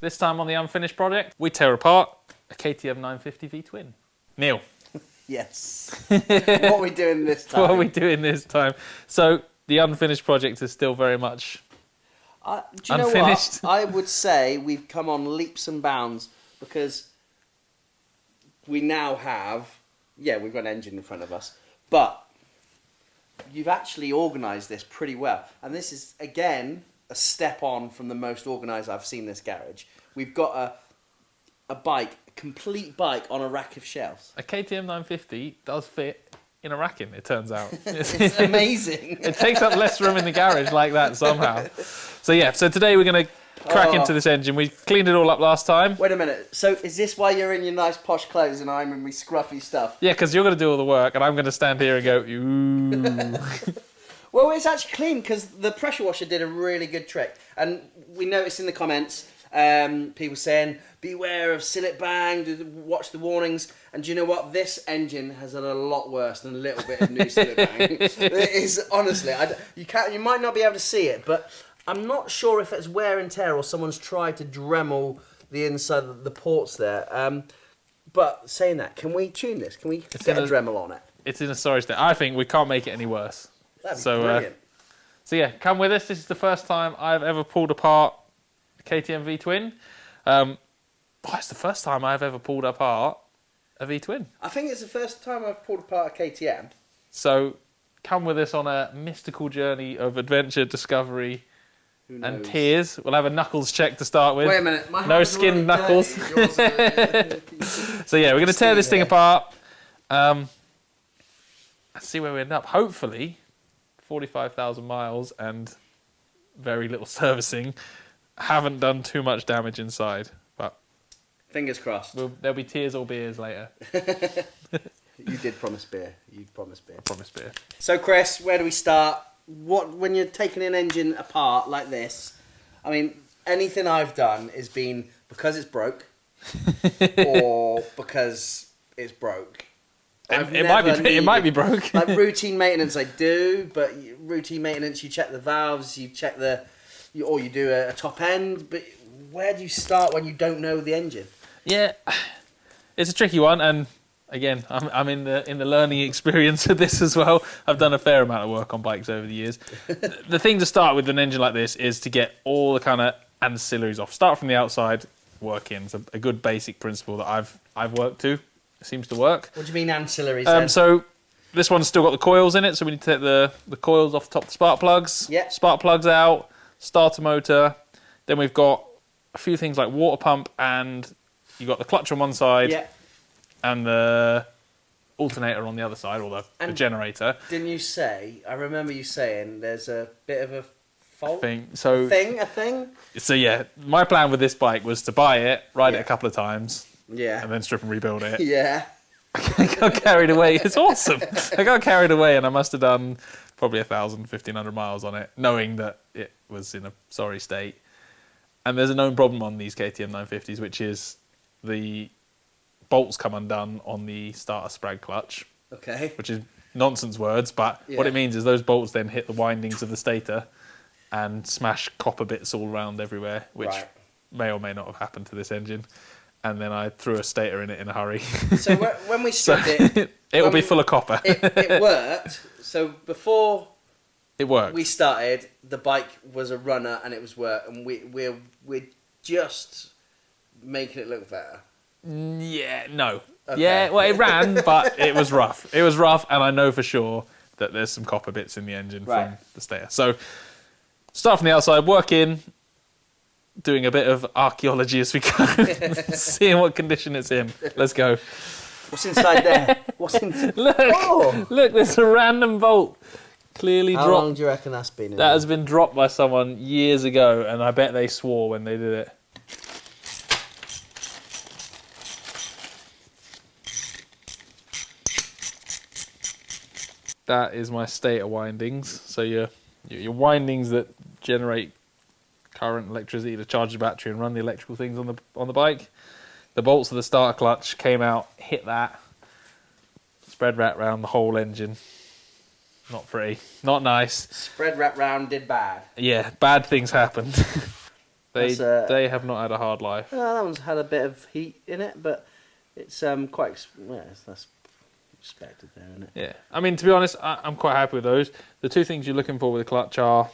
This time on the Unfinished project, we tear apart a KTM 950 V-twin. Neil. Yes. What are we doing this time? What are we doing this time? So, the Unfinished project is still very much do you know unfinished. what? I would say we've come on leaps and bounds because we now have... Yeah, we've got an engine in front of us. But you've actually organised this pretty well. And this is, again, a step on from the most organised I've seen this garage. We've got a bike, a complete bike on a rack of shelves. A KTM 950 does fit in a racking, it turns out. It's amazing. It takes up less room in the garage like that somehow. So yeah, so today we're going to crack into this engine. We cleaned it all up last time. Wait a minute. So is this why you're in your nice posh clothes and I'm in my scruffy stuff? Yeah, because you're going to do all the work and I'm going to stand here and go, ooh. Well, it's actually clean because the pressure washer did a really good trick. And we noticed in the comments, people saying, beware of sillet bang, watch the warnings. And do you know what? This engine has done a lot worse than a little bit of new sillet bang. It is, honestly, you might not be able to see it, but I'm not sure if it's wear and tear or someone's tried to Dremel the inside of the ports there. But saying that, can we tune this? Can we get a Dremel on it? It's in a storage state. I think we can't make it any worse. That'd be brilliant. So yeah, come with us. This is the first time I've ever pulled apart a KTM V-twin. It's the first time I've ever pulled apart a V-twin. I think it's the first time I've pulled apart a KTM. So come with us on a mystical journey of adventure, discovery, and tears. We'll have a knuckles check to start with. Wait a minute. My no skinned knuckles. So yeah, we're going to tear this thing apart. Let's see where we end up. Hopefully, 45,000 miles and very little servicing haven't done too much damage inside. But fingers crossed. There'll be tears or beers later. You did promise beer. You promised beer. I promised beer. So, Chris, where do we start? When you're taking an engine apart like this, I mean, anything I've done has been because it's broke or because it's broke. It might be broke. Like routine maintenance, I do, but routine maintenance, you check the valves, you check or you do a top end. But where do you start when you don't know the engine? Yeah, it's a tricky one, and again, I'm in the learning experience of this as well. I've done a fair amount of work on bikes over the years. The thing to start with an engine like this is to get all the kind of ancillaries off. Start from the outside, work in. It's a good basic principle that I've worked to. It seems to work. What do you mean ancillaries then? So this one's still got the coils in it, so we need to take the coils off the top of the spark plugs. Yeah. Spark plugs out, starter motor. Then we've got a few things like water pump, and you've got the clutch on one side. Yeah. And the alternator on the other side, or the generator. Didn't you say, I remember you saying, there's a bit of a fault? A thing? So yeah, my plan with this bike was to buy it, ride it a couple of times, and then strip and rebuild it. Yeah. I got carried away. It's awesome. I got carried away and I must have done probably 1,000, 1,500 miles on it, knowing that it was in a sorry state. And there's a known problem on these KTM 950s, which is the bolts come undone on the starter sprag clutch. Okay. Which is nonsense words, but what it means is those bolts then hit the windings of the stator and smash copper bits all around everywhere, which may or may not have happened to this engine. And then I threw a stator in it in a hurry. So when we stripped it... It will be full of copper. It worked. So before... It worked. We started, the bike was a runner and it was work, and we're just making it look better. Yeah, no. Okay. Yeah, well, it ran, but it was rough. It was rough, and I know for sure that there's some copper bits in the engine from the stator. So, start from the outside, work in, doing a bit of archaeology as we go, seeing what condition it's in. Let's go. What's inside there? Look, there's a random bolt. Clearly dropped. How long do you reckon that's been in That has been dropped by someone years ago, and I bet they swore when they did it. That is my stator windings. So your windings that generate current, electricity to charge the battery and run the electrical things on the bike. The bolts of the starter clutch came out, hit that, spread wrap round the whole engine. Not pretty, not nice. Spread wrap round did bad. Yeah, bad things happened. They have not had a hard life. That one's had a bit of heat in it, but it's that's expected there, isn't it? Yeah, I mean, to be honest, I'm quite happy with those. The two things you're looking for with the clutch are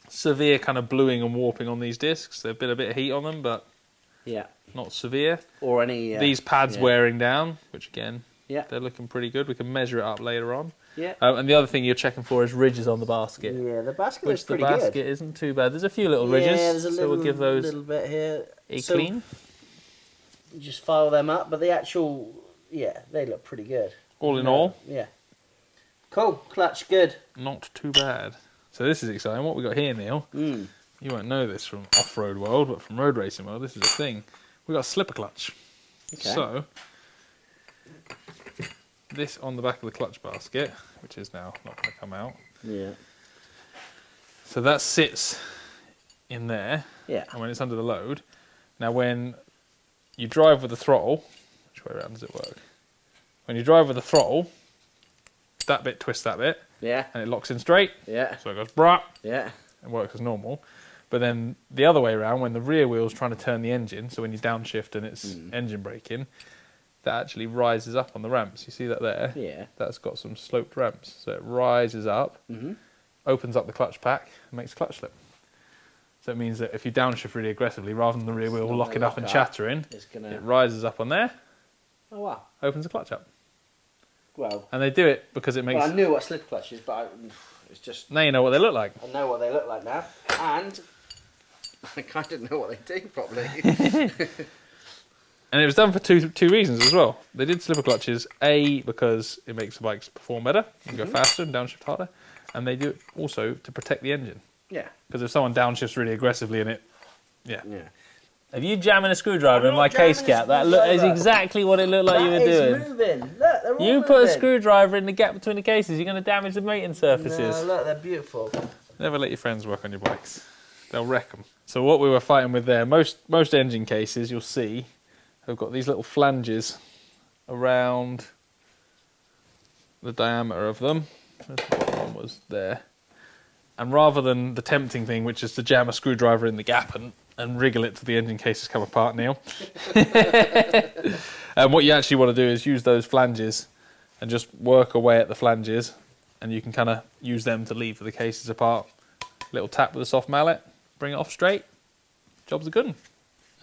severe kind of bluing and warping on these discs. There's been a bit of heat on them, but not severe. Or any... these pads wearing down, which again, they're looking pretty good. We can measure it up later on. Yeah. And the other thing you're checking for is ridges on the basket. Yeah, the basket looks pretty good. good. The basket isn't too bad. There's a few little ridges, there's a so we'll give those little bit here. a clean. You just file them up, but the actual... Yeah, they look pretty good. All in all. Yeah. Cool. Clutch, good. Not too bad. So this is exciting. What we got here, Neil, you won't know this from off-road world, but from road racing world, this is a thing. We got a slipper clutch. Okay. So, this on the back of the clutch basket, which is now not going to come out. Yeah. So that sits in there. Yeah. And when it's under the load, now when you drive with the throttle, which way around does it work? When you drive with the throttle, that bit twists that bit. Yeah. And it locks in straight. Yeah. So it goes brah. Yeah. And works as normal. But then the other way around, when the rear wheel's trying to turn the engine, so when you downshift and it's engine braking, that actually rises up on the ramps. You see that there? Yeah. That's got some sloped ramps. So it rises up, opens up the clutch pack, and makes a clutch slip. So it means that if you downshift really aggressively, rather than the rear wheel locking up and chattering, it rises up on there. Oh, wow. Opens the clutch up. Well. And they do it because it makes... Well, I knew what slip clutch is, but it's just... Now you know what they look like. I know what they look like now. And I kind of know what they do properly. And it was done for two reasons as well. They did slipper clutches, A, because it makes the bikes perform better, and go faster and downshift harder, and they do it also to protect the engine. Yeah. Because if someone downshifts really aggressively in it, yeah. If you jamming a screwdriver in my case gap, that is exactly what it looked like you were doing. It's moving. Look, they're all moving. Put a screwdriver in the gap between the cases, you're going to damage the mating surfaces. No, look, they're beautiful. Never let your friends work on your bikes. They'll wreck them. So what we were fighting with there, most engine cases, you'll see, have got these little flanges around the diameter of them. The bottom one was there. And rather than the tempting thing, which is to jam a screwdriver in the gap and wriggle it till the engine cases come apart, Neil. And what you actually want to do is use those flanges and just work away at the flanges, and you can kind of use them to lever the cases apart. Little tap with a soft mallet, bring it off straight. Job's a good one.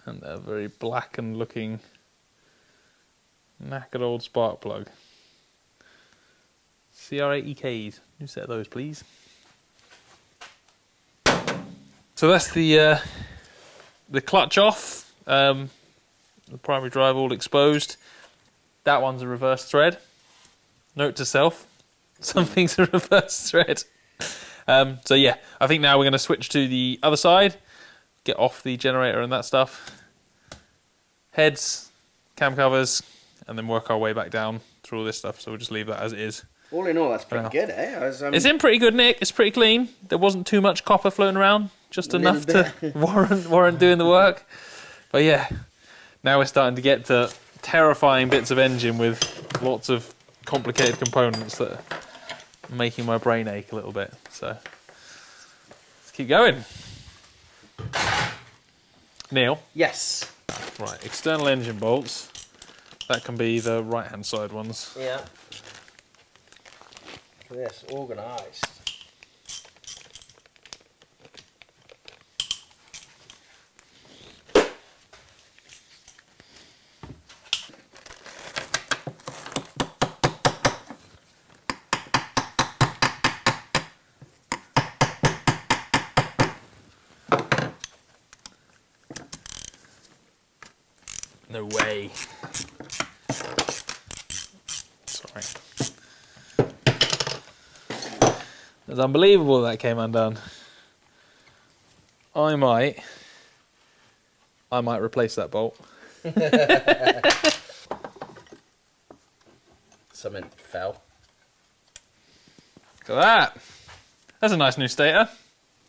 And a very blackened looking knackered old spark plug. CR80Ks. New set of those, please. So that's the clutch off, the primary drive all exposed. That one's a reverse thread. Note to self, something's a reverse thread. So yeah, I think now we're going to switch to the other side, get off the generator and that stuff. Heads, cam covers, and then work our way back down through all this stuff. So we'll just leave that as it is. All in all, that's pretty good, eh? It's in pretty good nick. It's pretty clean. There wasn't too much copper floating around, just enough to warrant doing the work. But yeah, now we're starting to get to terrifying bits of engine with lots of complicated components that are making my brain ache a little bit. So let's keep going. Neil? Yes. Right, external engine bolts. That can be the right-hand side ones. Yeah. This organised. No way. Sorry. It's unbelievable that came undone. I might replace that bolt. Something fell. Look at that. That's a nice new stator.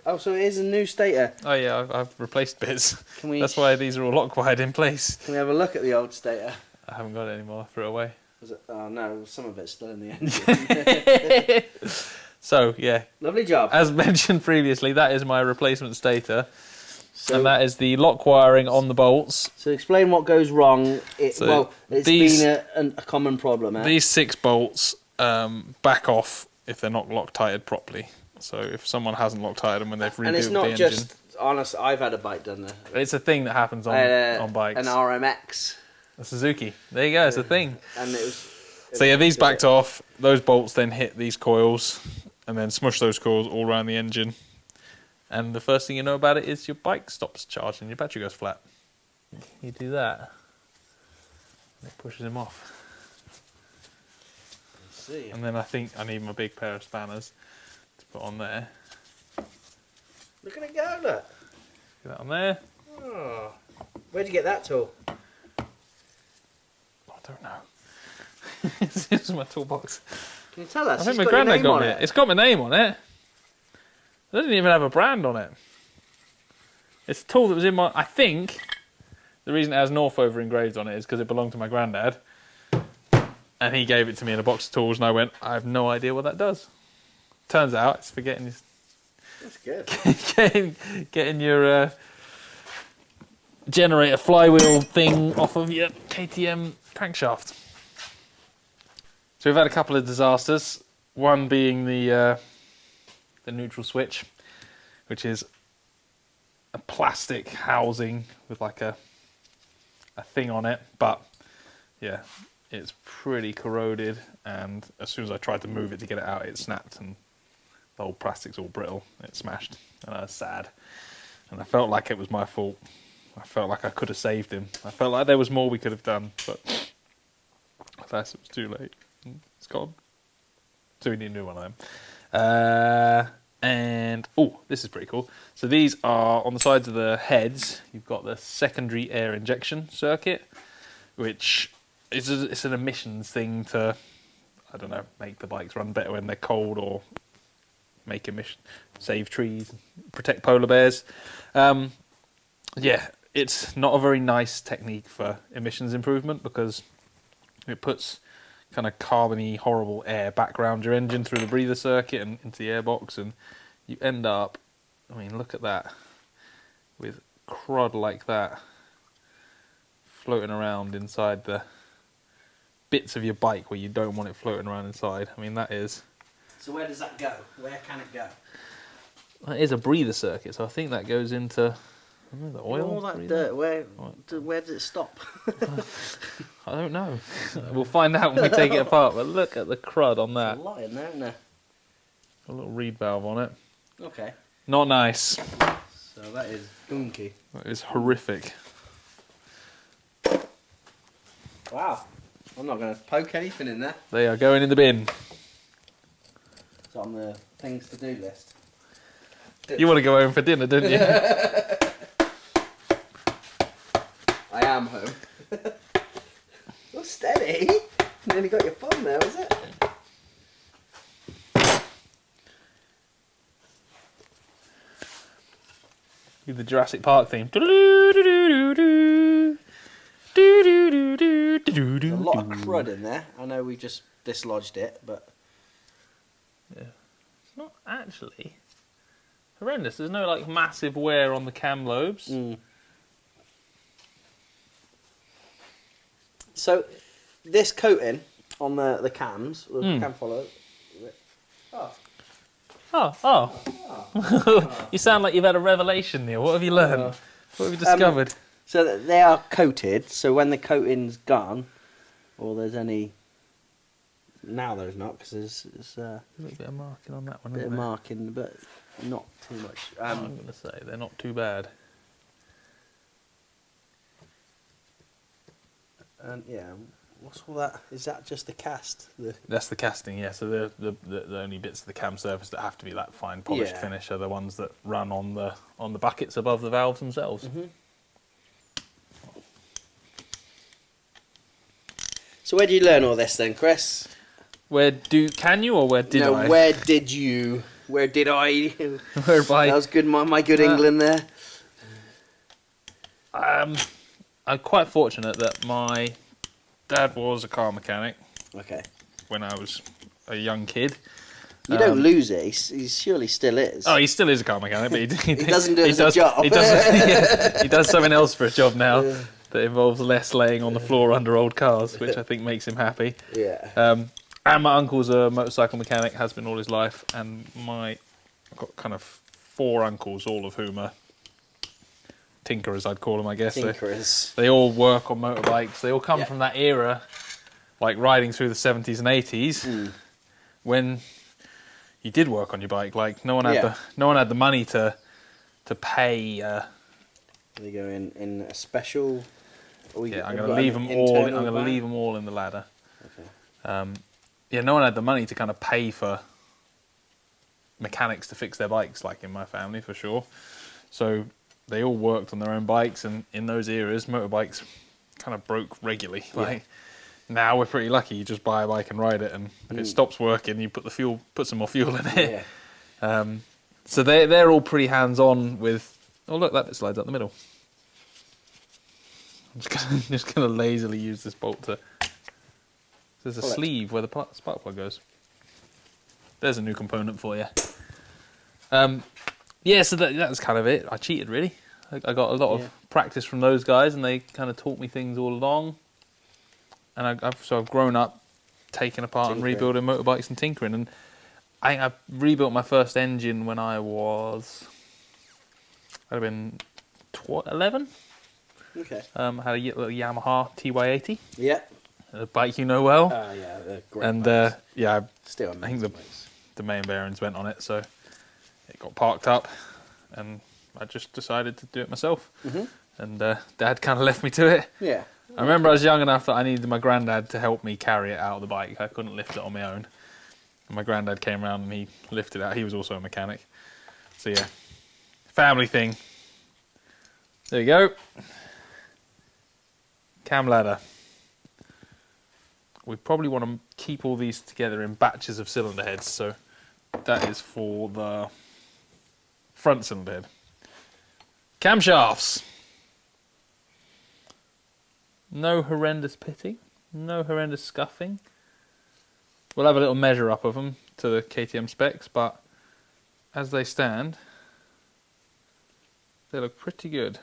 Oh, so it is a new stator. Oh yeah, I've replaced bits. That's why these are all lock wired in place. Can we have a look at the old stator? I haven't got it anymore. I threw it away. Oh no, some of it's still in the engine. So yeah, lovely job. As mentioned previously, that is my replacement stator. and that is the lock wiring on the bolts. So explain what goes wrong. It's these- been a common problem. Eh? These 6 bolts back off if they're not Loctited properly. So if someone hasn't Loctited them when they've rebuilt and it's not the engine, just honest. I've had a bike done there. it's a thing that happens on bikes. An RMX, A Suzuki. There you go. It's a thing. and it was. So yeah, these backed off. Those bolts then hit these coils, and then smush those coils all around the engine. And the first thing you know about it is your bike stops charging, your battery goes flat. You do that, and it pushes him off. Let's see. And then I think I need my big pair of spanners to put on there. Look at it go! Look. Get that on there. Oh, where'd you get that tool? I don't know. This is my toolbox. Can you tell us? I think It's my got your granddad name got on me it. it. It's got my name on it. It doesn't even have a brand on it. It's a tool that was in my... I think the reason it has Northover engraved on it is because it belonged to my granddad. And he gave it to me in a box of tools, and I went, I have no idea what that does. Turns out it's for getting That's good. getting your generator flywheel thing off of your KTM crankshaft. So we've had a couple of disasters. One being the neutral switch, which is a plastic housing with like a thing on it, but yeah, it's pretty corroded. And as soon as I tried to move it to get it out, it snapped, and the whole plastic's all brittle. It smashed, and I was sad. And I felt like it was my fault. I felt like I could have saved him. I felt like there was more we could have done, but alas, it was too late. It's gone. So we need a new one of them. And this is pretty cool. So these are on the sides of the heads. You've got the secondary air injection circuit, which it's an emissions thing to, I don't know, make the bikes run better when they're cold, or make save trees, protect polar bears. Yeah, it's not a very nice technique for emissions improvement, because it puts kind of carbony, horrible air back around your engine through the breather circuit and into the airbox, and you end up, I mean, look at that, with crud like that floating around inside the bits of your bike where you don't want it floating around inside. I mean, that is... So where does that go? Where can it go? That is a breather circuit, so I think that goes into... I don't know, the oil? All that breather? dirt, where does it stop? I don't know. We'll find out when we take it apart, but look at the crud on There's that. a lot in there, isn't there? A little reed valve on it. Okay. Not nice. So that is gunky. That is horrific. Wow. I'm not going to poke anything in there. They are going in the bin. It's on the things to do list. You want to go home for dinner, don't you? I am home. Oh, steady. Nearly got your thumb there, was it? With the Jurassic Park theme. There's a lot of crud in there. I know we just dislodged it, but... Yeah. It's not actually horrendous. There's no like massive wear on the cam lobes. Mm. So, this coating on the cams, the cam follow... Oh. You sound like you've had a revelation, Neil. What have you learned? What have you discovered? So that they are coated, so when the coating's gone, or there's any... Now there's not, because there's a little bit of marking on that one, a bit isn't of there? marking, but not too much. I'm going to say they're not too bad. And yeah, what's all that? Is that just the cast? That's the casting, yeah. So the only bits of the cam surface that have to be that fine polished Yeah. finish are the ones that run on the buckets above the valves themselves. Mm-hmm. So where do you learn all this then, Chris? Can you, or where did I? Where did you? Where did I? Where by? That was good, my good England there. I'm quite fortunate that my dad was a car mechanic Okay. when I was a young kid. You don't lose it. He surely still is. Oh, he still is a car mechanic, but he doesn't do it as a job. He does something else for a job now that involves less laying on the floor under old cars, which I think makes him happy. Yeah. And my uncle's a motorcycle mechanic, has been all his life, and I've got kind of 4 uncles, all of whom are tinkerers, I'd call them, I guess. Tinkerers. They all work on motorbikes. They all come from that era, like riding through the 70s and 80s, when you did work on your bike. Like no one had the money to pay. They go in a special. I'm going to leave them all. I'm going to leave them all in the ladder. Okay. No one had the money to kind of pay for mechanics to fix their bikes, like in my family for sure. So they all worked on their own bikes, and in those eras, motorbikes kind of broke regularly. Like now, we're pretty lucky. You just buy a bike and ride it, and if it stops working, you put some more fuel in it. Yeah. So they're all pretty hands-on with. Oh look, that bit slides up the middle. I'm just gonna lazily use this bolt to. There's a sleeve where the spark plug goes. There's a new component for you. So that's kind of it. I cheated, really. I got a lot of practice from those guys, and they kind of taught me things all along. And I've grown up taking apart and rebuilding motorbikes and tinkering. And I rebuilt my first engine when I'd have been 11. Okay. I had a little Yamaha TY80. Yeah. A bike you know well. Yeah, they're great. And still I think the main bearings went on it, so it got parked up, and I just decided to do it myself. Mm-hmm. And Dad kind of left me to it. Yeah. I remember I was young enough that I needed my granddad to help me carry it out of the bike. I couldn't lift it on my own. And my granddad came around and he lifted it out. He was also a mechanic. So yeah, family thing. There you go. Cam ladder. We probably want to keep all these together in batches of cylinder heads. So that is for the front cylinder head. Camshafts. No horrendous pitting, no horrendous scuffing. We'll have a little measure up of them to the KTM specs, but as they stand, they look pretty good.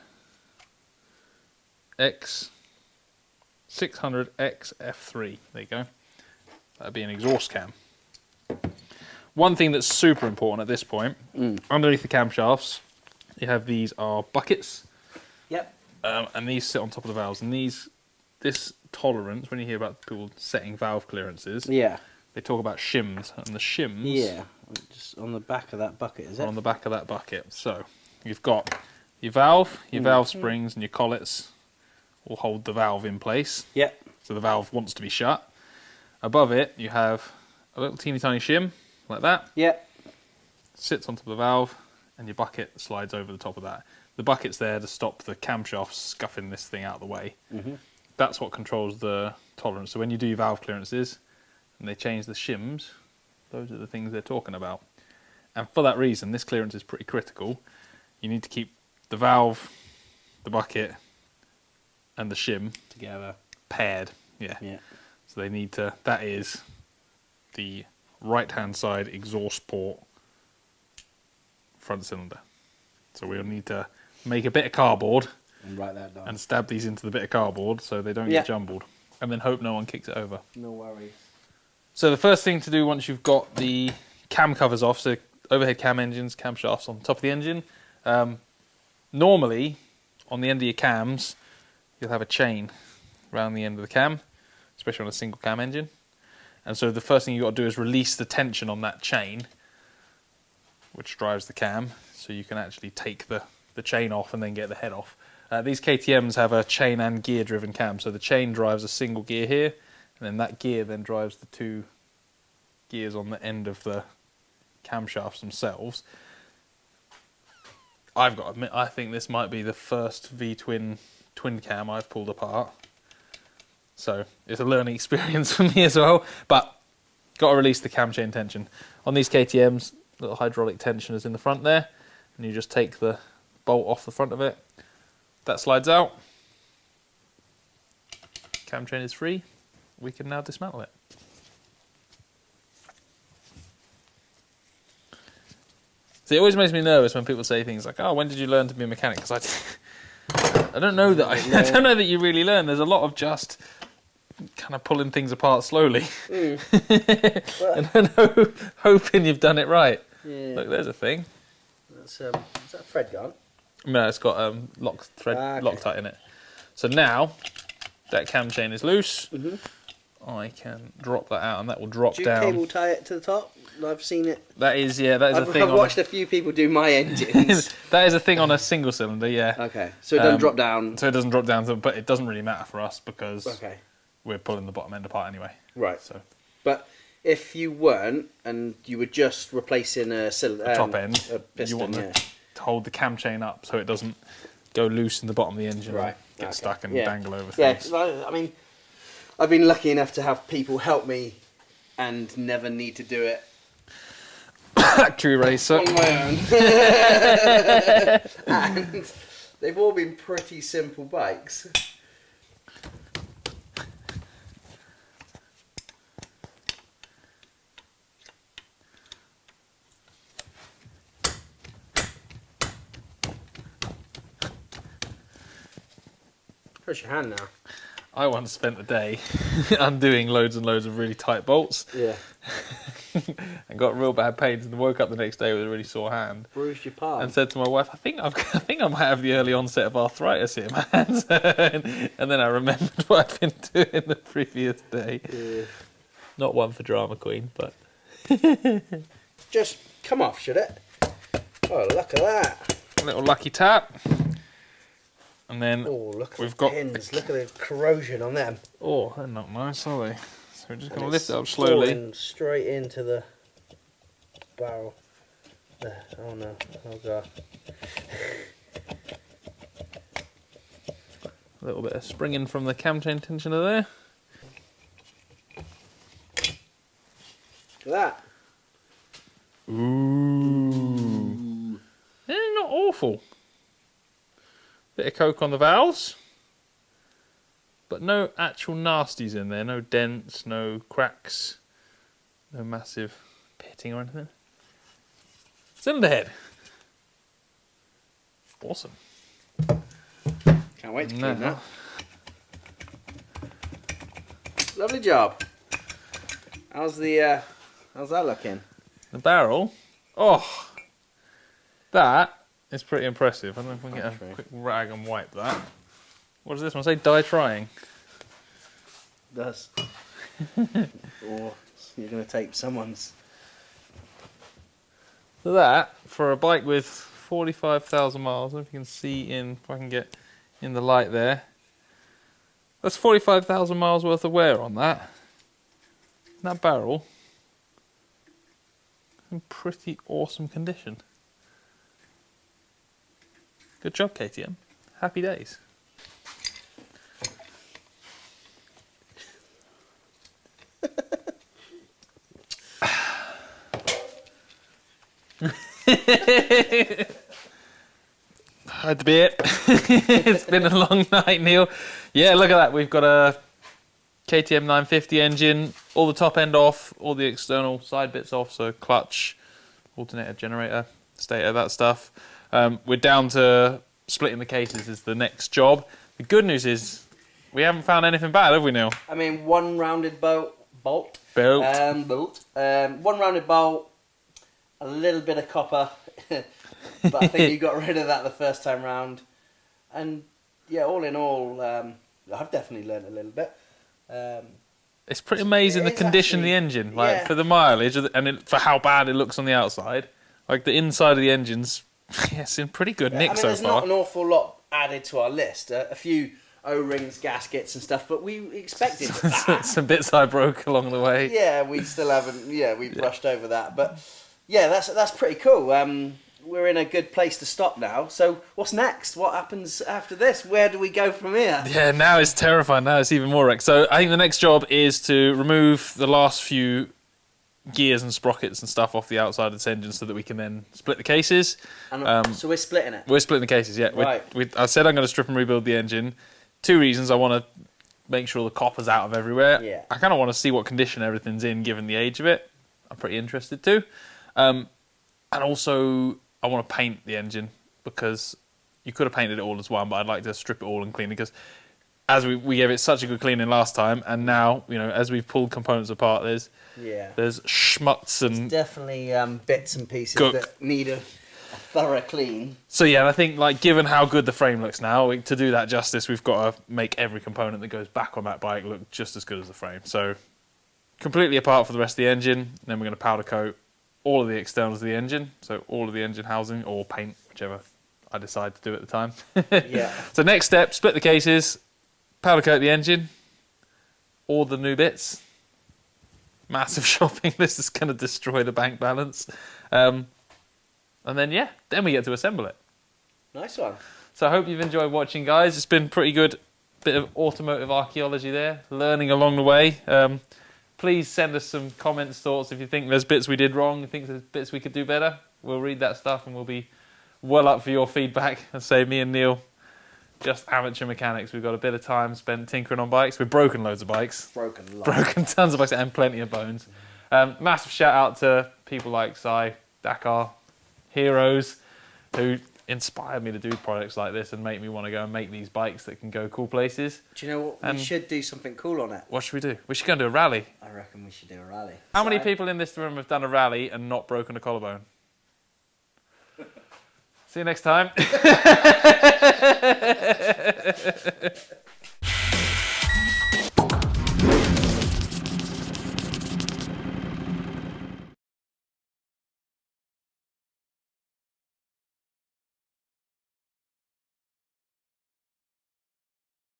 X600 XF3, there you go. That'd be an exhaust cam. One thing that's super important at this point, underneath the camshafts, you have these are buckets. Yep. And these sit on top of the valves, and this tolerance, when you hear about people setting valve clearances, they talk about shims, and the shims just on the back of that bucket, is it? On the back of that bucket. So you've got your valve springs, and your collets will hold the valve in place. Yep. So the valve wants to be shut. Above it, you have a little teeny tiny shim like that. Yep. Sits on top of the valve, and your bucket slides over the top of that. The bucket's there to stop the camshafts scuffing this thing out of the way. Mm-hmm. That's what controls the tolerance. So when you do your valve clearances and they change the shims, those are the things they're talking about. And for that reason, this clearance is pretty critical. You need to keep the valve, the bucket, and the shim together, paired. Yeah. So they need to. That is the right-hand side exhaust port front cylinder. So we'll need to make a bit of cardboard and write that down and stab these into the bit of cardboard so they don't get jumbled, and then hope no one kicks it over. No worries. So the first thing to do once you've got the cam covers off, so overhead cam engines, camshafts on top of the engine, normally on the end of your cams you'll have a chain around the end of the cam, especially on a single cam engine. And so the first thing you've got to do is release the tension on that chain, which drives the cam, so you can actually take the chain off and then get the head off. These KTMs have a chain and gear driven cam, so the chain drives a single gear here, and then that gear then drives the 2 gears on the end of the camshafts themselves. I've got to admit, I think this might be the first V-twin cam I've pulled apart, so it's a learning experience for me as well, but got to release the cam chain tension. On these KTMs, little hydraulic tensioners in the front there, and you just take the bolt off the front of it. That slides out. Cam chain is free. We can now dismantle it. So it always makes me nervous when people say things like, "Oh, when did you learn to be a mechanic?" Because I don't know that I don't know that you really learn. There's a lot of just kind of pulling things apart slowly, and hoping you've done it right. Yeah. Look, there's a thing. That's, is that thread gone? No, it's got Loctite in it. So now that cam chain is loose. I can drop that out, and that will drop down. Do you cable tie it to the top? I've seen it. That is a thing. I've watched a few people do my engines. That is a thing on a single cylinder, yeah. Okay, so it doesn't drop down. So it doesn't drop down, but it doesn't really matter for us because we're pulling the bottom end apart anyway. Right. So, but if you weren't, and you were just replacing a top end, a piston, you want to hold the cam chain up so it doesn't go loose in the bottom of the engine, right? Get stuck and dangle over things. Yeah, I mean, I've been lucky enough to have people help me and never need to do it. Factory racer on my own. And they've all been pretty simple bikes. Push your hand now. I once spent the day undoing loads and loads of really tight bolts. Yeah. And got real bad pains and woke up the next day with a really sore hand. Bruised your palm. And said to my wife, I think I might have the early onset of arthritis here in my hands. And then I remembered what I'd been doing the previous day. Yeah. Not one for drama queen, but... Just come off, should it? Oh, look at that. A little lucky tap. And then look at we've the got pins. Look at the corrosion on them. Oh, they're not nice, are they? So we're just going to And lift it up it's slowly. falling straight into the barrel. There. Oh no. Oh god. A little bit of springing from the cam chain tensioner there. Look at that. Ooh. Not awful. Bit of coke on the valves. But no actual nasties in there. No dents, no cracks, no massive pitting or anything. Cylinder head. Awesome. Can't wait to clean that. Lovely job. How's that looking? The barrel. Oh, that is pretty impressive. I don't know if we can get a quick rag and wipe that. What does this one say? Die trying. It does. Or you're going to tape someone's. So that, for a bike with 45,000 miles, I don't know if you can see if I can get in the light there. That's 45,000 miles worth of wear on that. That barrel, in pretty awesome condition. Good job, KTM. Happy days. Had to be it. It's been a long night, Neil. Yeah, look at that. We've got a KTM 950 engine, all the top end off, all the external side bits off, so clutch, alternator, generator, stator, that stuff. We're down to splitting the cases is the next job. The good news is we haven't found anything bad, have we, Neil? I mean, one rounded bolt. One rounded bolt, a little bit of copper, but I think you got rid of that the first time round. And yeah, all in all, I've definitely learned a little bit. It's pretty amazing the condition of the engine, like for the mileage and for how bad it looks on the outside. Like the inside of the engine's it's in pretty good nick so there's far. Not an awful lot added to our list. A few O-rings, gaskets and stuff, but we expected that. Some bits I broke along the way. Yeah, we still haven't. Yeah, we brushed over that, but yeah, that's pretty cool. We're in a good place to stop now. So what's next? What happens after this? Where do we go from here? Yeah, now it's terrifying. Now it's even more wrecked. So I think the next job is to remove the last few gears and sprockets and stuff off the outside of this engine so that we can then split the cases. And, so we're splitting it? We're splitting the cases, yeah. Right. I said I'm going to strip and rebuild the engine. 2 reasons. I want to make sure the copper's out of everywhere. Yeah. I kind of want to see what condition everything's in given the age of it. I'm pretty interested too. And also, I want to paint the engine because you could have painted it all as one, but I'd like to strip it all and clean it because as we gave it such a good cleaning last time, and now, as we've pulled components apart, there's schmutz and... There's definitely bits and pieces that need a thorough clean. So yeah, I think given how good the frame looks now, to do that justice, we've got to make every component that goes back on that bike look just as good as the frame. So completely apart for the rest of the engine, then we're going to powder coat all of the externals of the engine, so all of the engine housing, or paint, whichever I decide to do at the time. Yeah. So next step, split the cases, powder coat the engine, all the new bits. Massive shopping. This is going to destroy the bank balance. And then we get to assemble it. Nice one. So I hope you've enjoyed watching, guys. It's been pretty good. Bit of automotive archaeology there, learning along the way. Please send us some comments, thoughts, if you think there's bits we did wrong, you think there's bits we could do better. We'll read that stuff and we'll be well up for your feedback. And say me and Neil, just amateur mechanics. We've got a bit of time spent tinkering on bikes. We've broken loads of bikes. Broken tons of bikes and plenty of bones. Massive shout out to people like Si, Dakar, heroes, who inspired me to do products like this and make me want to go and make these bikes that can go cool places. Do you know what? We should do something cool on it. What should we do? We should go and do a rally. I reckon we should do a rally. How many people in this room have done a rally and not broken a collarbone? See you next time.